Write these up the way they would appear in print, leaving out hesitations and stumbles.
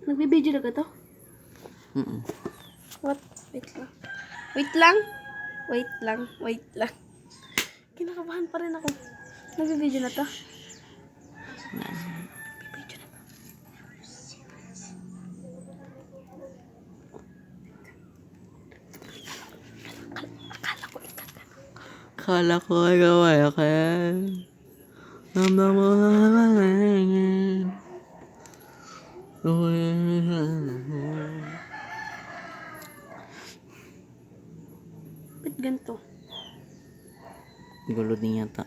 Nagbibideo na ka to? What? Wait lang. Wait lang. Wait lang. Wait lang. Kinakabahan pa rin ako. Nagbibideo na to? Nagbibideo na to. Akala ko ikat ka. Akala ko ay gaway ka. Namba mo Ba't ganito? gulo din yata.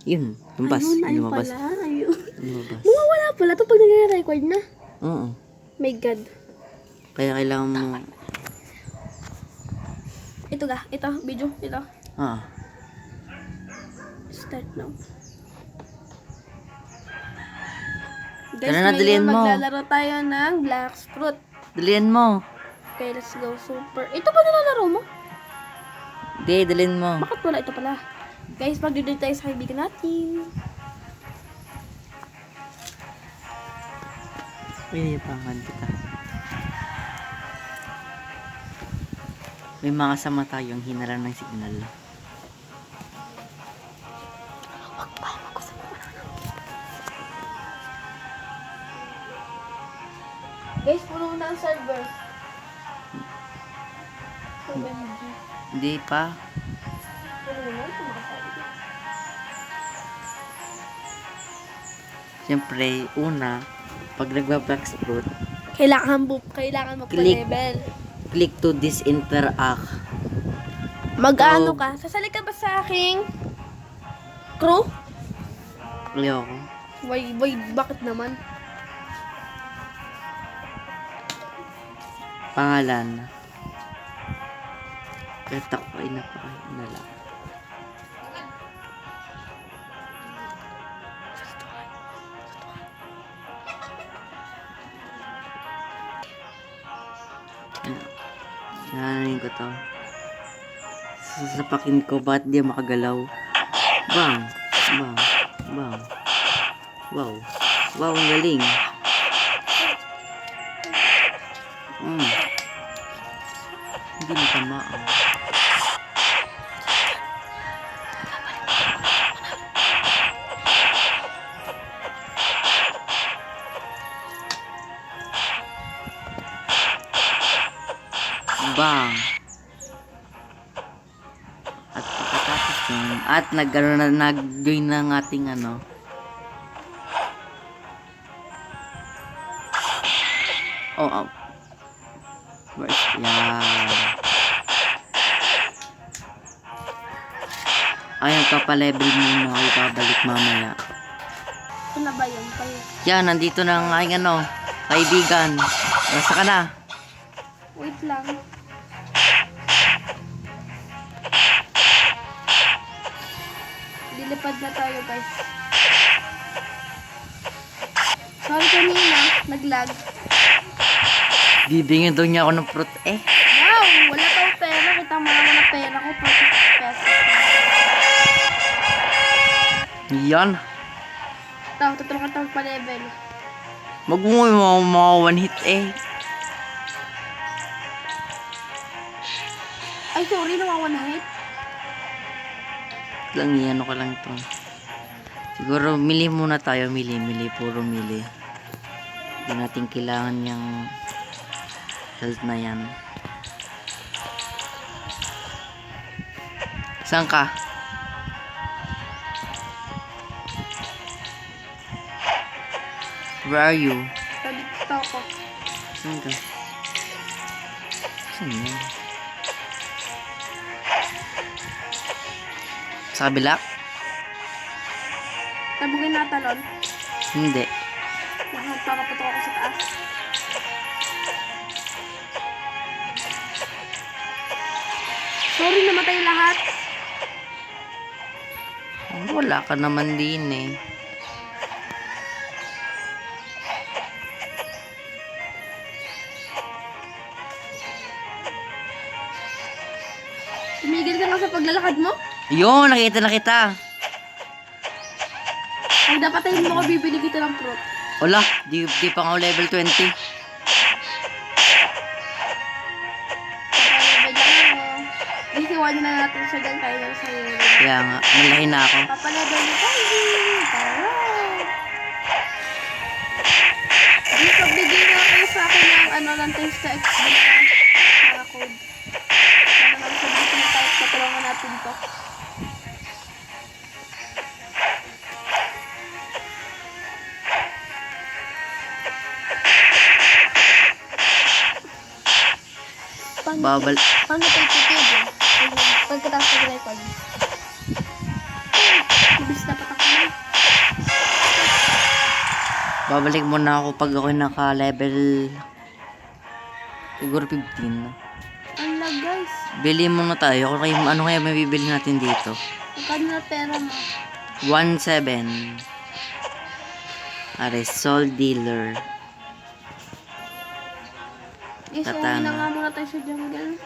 Yun, lumabas. Ayun Lumabas. pala. Ayun. Lumabas. Mawawala pala to pag nagre-record na. Oo. My God. Kaya kailangan mo... Ito ga. Ito. Video. Ito. Start now. Guys, Tara na, dalian mo. maglalaro tayo ng Black Fruit. Dalian mo. Okay, let's go. Super. Ito pa nilalaro mo? Hindi, dalian mo. Bakit wala ito pala? Guys, mag-dudod tayo sa kaibigan natin. Pinipangan kita. May mga kasama tayong hinaran ng signal. Huwag tayo mag-usap. Guys, puno na ang server. OMG. Hindi pa. Puno na ito makasabi. Siyempre, una, pag nagba-Black Fruit, Kailangan mo Click. pa-level. click to disinteract. Mag-ano Oh. ka? Sasali ka ba sa aking crew? Ayoko. Why, bakit naman? Pangalan. Kata ko ay napakain na lang. Nananin ko to. Sasapakin ko, ba't di makagalaw? Bang! Bang! Bang! Wow! Wow, ang galing! Hindi na tamaan. Bang! At pagkatapos yun, at nag-join na ng ating ano. Oh. Where's yan? Ayun, papalevel muna. Ibabalik mamaya. Ito na ba yun? Yan, nandito na ang aking ano, kaibigan. Nasa ka na? Wait lang. Dilipad na tayo, guys. Sorry kanina, nag-lag. Bibingin daw niya ako ng fruit eh. Wow! Wala tayong pera. Kita mo naman ang pera ko. 40 pesos. Yan. Ito, tutulungan tayo pa-level. Mag-uwi mga one hit eh. Ay, sorry, nawawan na hit. Lang yan, ano ka lang to. Siguro, mili muna tayo. Mili. Puro mili. Hindi natin kailangan yung health na yan. Saan ka? Where are you? Dito ako. Saan ka? Saan yan? Sa kabila? Tabugin na talon. Hindi. Magpapapatok ako sa taas. Sorry, namatay lahat. Wala ka naman din eh. Tumigil ka nga sa paglalakad mo. Yun, nakita na kita. Pag napatayin mo ko, bibili kita ng fruit. Wala, di pa nga ako level 20. Papalabad lang ako. Isiwan na natin siya dyan kaya sa iyo. Kaya nga, malahi na ako. Papalabad niya tayo. Alright. Dito, bigyan na kayo sa akin ng ng thanks to XD na code. Ano lang sa dito na tayo. Patulungan natin to. Babal. Paano tayo tutulog? Pagkatapos ng record. Mabilis na patak na. Babalik muna ako pag ako naka-level siguro 15. Ang lag guys. Bili muna tayo. Ano kaya may bibili natin dito? Magkano na pera mo? 1.7. Soul dealer. Isuwi Katana. na nga muna tayo sa jungle.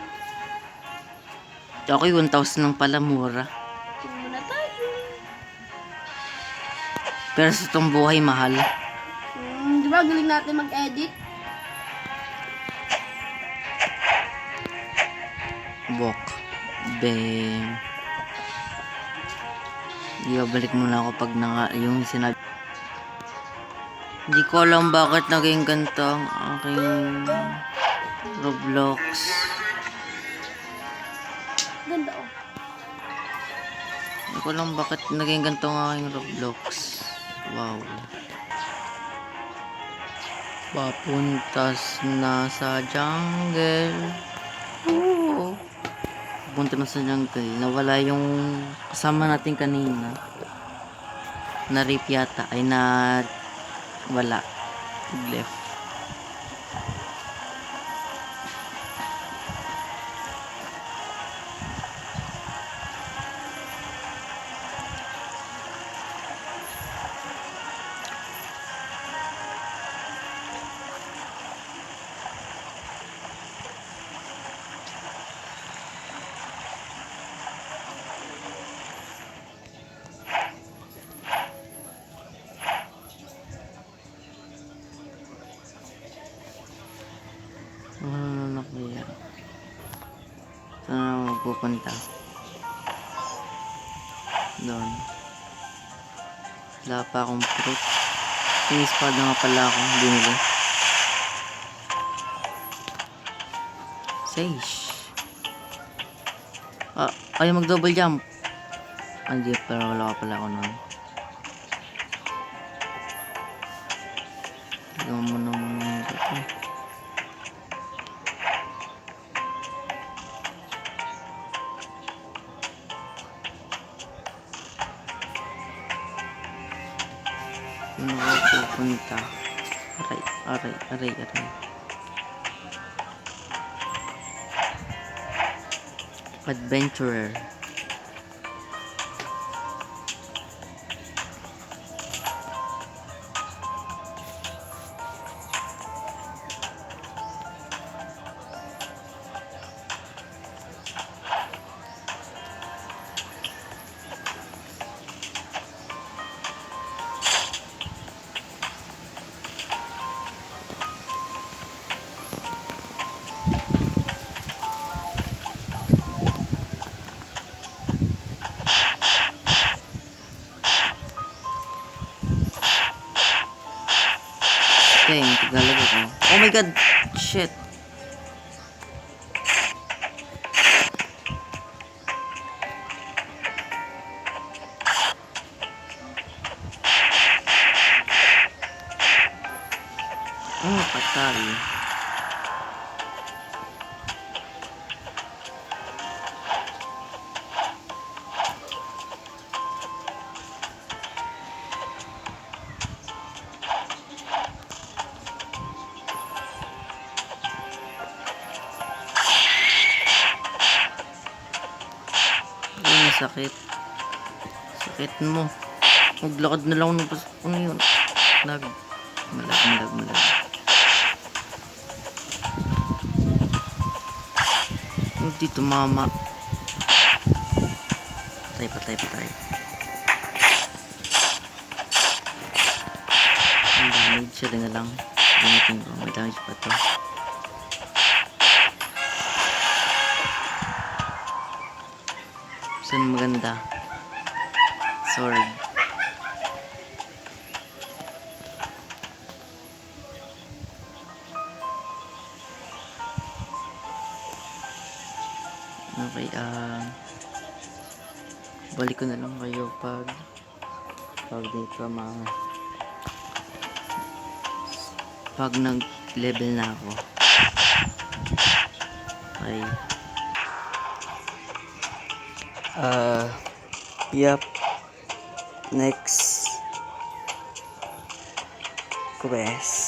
Okay, 1,000 lang pala, mura. Tingnan muna tayo. Pero sa itong buhay, mahal. Di ba galing natin mag-edit? Walk. Bang. Balik muna ako pag yung sinabi. Hindi ko alam bakit naging ganito ang aking Roblox. Ganda oh. Hindi ko alam bakit naging ganito ang aking Roblox. Wow. Papuntas na sa jungle. Oo. Papunta na sa jungle. Nawala yung kasama natin kanina. Na-rip yata. Ay wala. Left. Ano kaya? Saan ako magpupunta? Doon. Wala pa akong fruit. Yung espada nga pala akong binili. Sage. Ayaw mag double jump. Hindi, pero wala ka pala ako nun. Gawin mo naman ito. Ano ako pupunta? Aray. Adventurer. Okay, Tagalog ako. Oh my god! Shit! Oh, patay. Sakit. Sakit mo. Maglakad na lang ng ano yun. Malag. Hindi tumama. Patay. damage siya din na lang. Gamitin ko. May damage pa to. Saan maganda? Sword. Okay, balik ko na lang kayo pag dito pag nag level na ako. Okay. Yup. Next quest.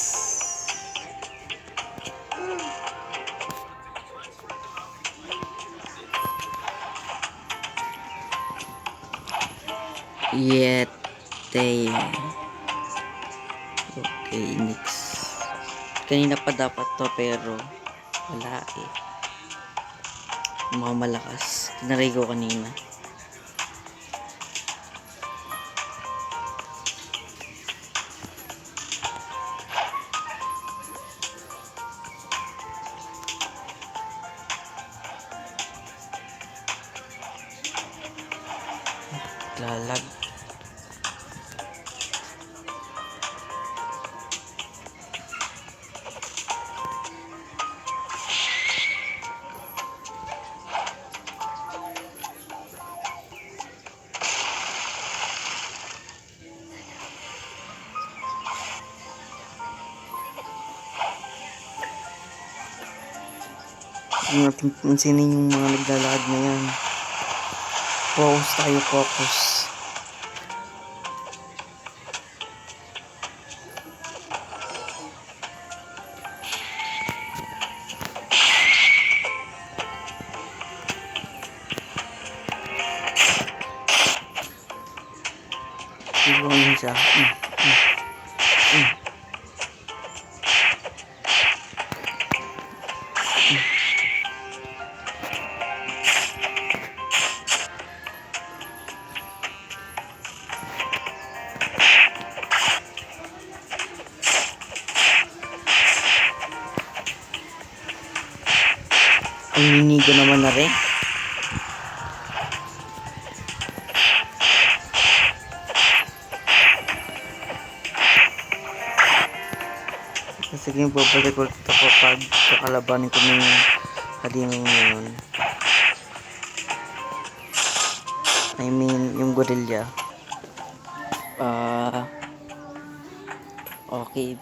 Yete. Okay, next. Kanina pa dapat to pero wala eh. Mukhang malakas. Tinaray ko kanina. Lalag. Huwag natin pansinin yung mga naglalakad na yan. Focus tayo, focus. Siguro yun siya. Ang ninigo naman na rin. Sige, babalik ulit ako pag kakalabanin ko ng kadiming ngayon. I mean, yung gorilla. Okay.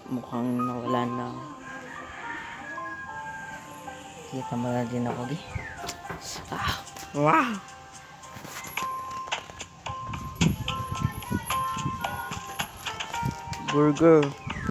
Mukhang nawala na. Kita mo na din ako, di? Wow! Burger.